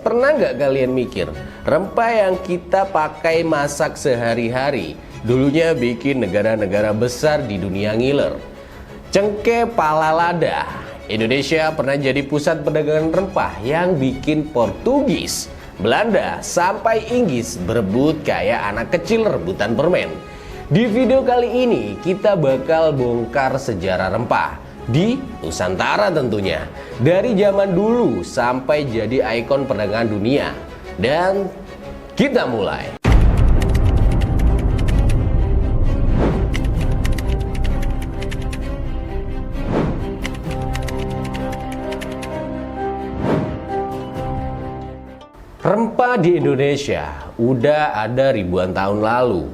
pernah nggak kalian mikir, rempah yang kita pakai masak sehari-hari dulunya bikin negara-negara besar di dunia ngiler? Cengkeh pala lada. Indonesia pernah jadi pusat perdagangan rempah yang bikin Portugis, Belanda, sampai Inggris berebut kayak anak kecil rebutan permen. Di video kali ini kita bakal bongkar sejarah rempah di Nusantara tentunya, dari zaman dulu sampai jadi ikon perdagangan dunia. Dan kita mulai. Rempah di Indonesia udah ada ribuan tahun lalu.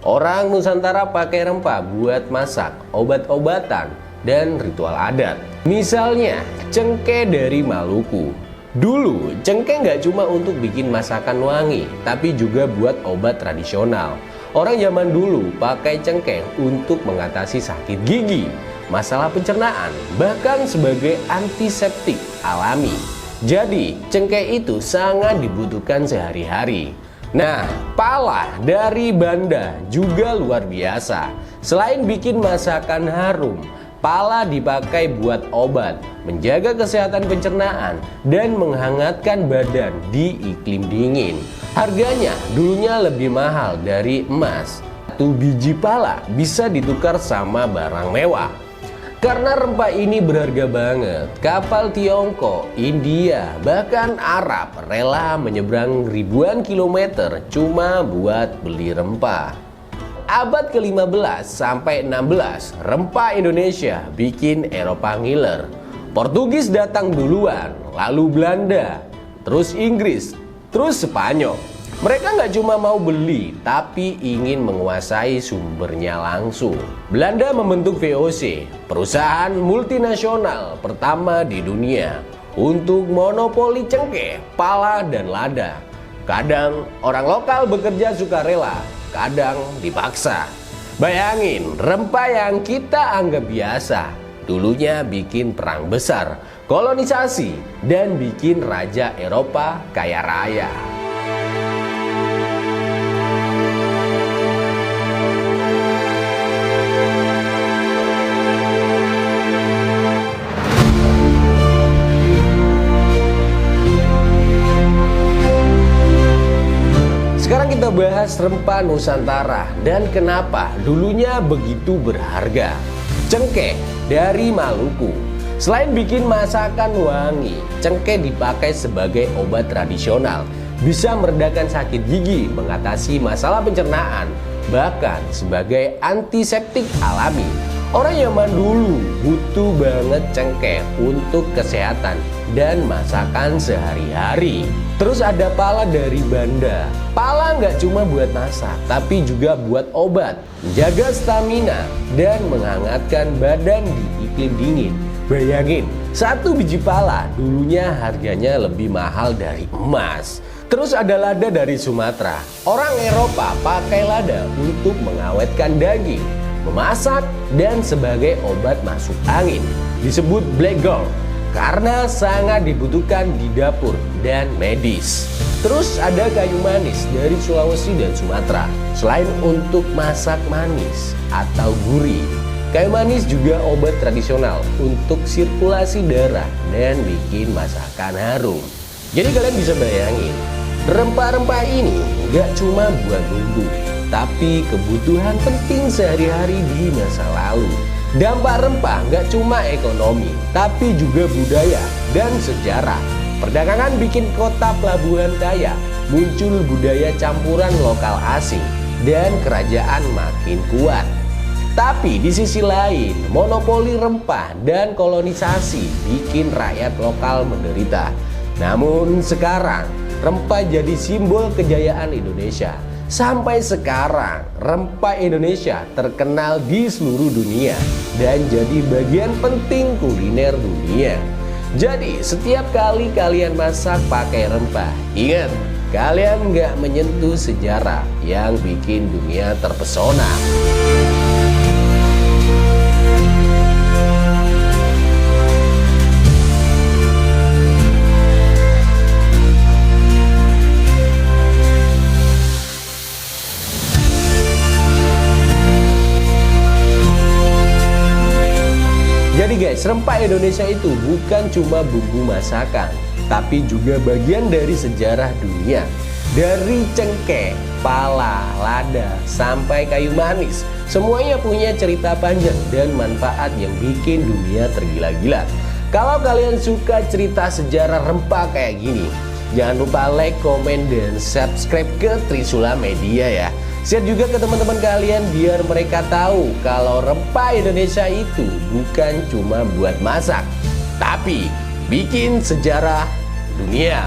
Orang Nusantara pakai rempah buat masak, obat-obatan, dan ritual adat. Misalnya cengkeh dari Maluku. Dulu cengkeh nggak cuma untuk bikin masakan wangi, tapi juga buat obat tradisional. Orang zaman dulu pakai cengkeh untuk mengatasi sakit gigi, masalah pencernaan, bahkan sebagai antiseptik alami. Jadi cengkeh itu sangat dibutuhkan sehari-hari. Nah, pala dari Banda juga luar biasa. Selain bikin masakan harum, pala dipakai buat obat, menjaga kesehatan pencernaan, dan menghangatkan badan di iklim dingin. Harganya dulunya lebih mahal dari emas. 1 biji pala bisa ditukar sama barang mewah. Karena rempah ini berharga banget, kapal Tiongkok, India, bahkan Arab rela menyeberang ribuan kilometer cuma buat beli rempah. Abad ke-15 sampai 16, rempah Indonesia bikin Eropa ngiler. Portugis datang duluan, lalu Belanda, terus Inggris, terus Spanyol. Mereka nggak cuma mau beli, tapi ingin menguasai sumbernya langsung. Belanda membentuk VOC, perusahaan multinasional pertama di dunia, untuk monopoli cengkeh, pala, dan lada. Kadang orang lokal bekerja sukarela, kadang dipaksa. Bayangin, rempah yang kita anggap biasa dulunya bikin perang besar, kolonisasi, dan bikin raja Eropa kaya raya. Sekarang kita bahas rempah Nusantara dan kenapa dulunya begitu berharga. Cengkeh dari Maluku. Selain bikin masakan wangi, cengkeh dipakai sebagai obat tradisional. Bisa meredakan sakit gigi, mengatasi masalah pencernaan, bahkan sebagai antiseptik alami. Orang zaman dulu butuh banget cengkeh untuk kesehatan dan masakan sehari-hari. Terus ada pala dari Banda. Pala nggak cuma buat masak, tapi juga buat obat, menjaga stamina, dan menghangatkan badan di iklim dingin. Bayangin, 1 biji pala dulunya harganya lebih mahal dari emas. Terus ada lada dari Sumatera. Orang Eropa pakai lada untuk mengawetkan daging, memasak, dan sebagai obat masuk angin. Disebut black gold karena sangat dibutuhkan di dapur dan medis. Terus ada kayu manis dari Sulawesi dan Sumatera. Selain untuk masak manis atau gurih, kayu manis juga obat tradisional untuk sirkulasi darah dan bikin masakan harum. Jadi kalian bisa bayangin, rempah-rempah ini gak cuma buat bumbu, tapi kebutuhan penting sehari-hari di masa lalu. Dampak rempah gak cuma ekonomi, tapi juga budaya dan sejarah. Perdagangan bikin kota pelabuhan kaya, muncul budaya campuran lokal asing, dan kerajaan makin kuat. Tapi di sisi lain, monopoli rempah dan kolonisasi bikin rakyat lokal menderita. Namun sekarang, rempah jadi simbol kejayaan Indonesia. Sampai sekarang, rempah Indonesia terkenal di seluruh dunia dan jadi bagian penting kuliner dunia. Jadi setiap kali kalian masak pakai rempah, ingat, kalian nggak menyentuh sejarah yang bikin dunia terpesona. guys, rempah Indonesia itu bukan cuma bumbu masakan, tapi juga bagian dari sejarah dunia. Dari cengkeh, pala, lada, sampai kayu manis, semuanya punya cerita panjang dan manfaat yang bikin dunia tergila-gila. Kalau kalian suka cerita sejarah rempah kayak gini, jangan lupa like, komen, dan subscribe ke Trisula Media ya. Share juga ke teman-teman kalian biar mereka tahu kalau rempah Indonesia itu bukan cuma buat masak, tapi bikin sejarah dunia.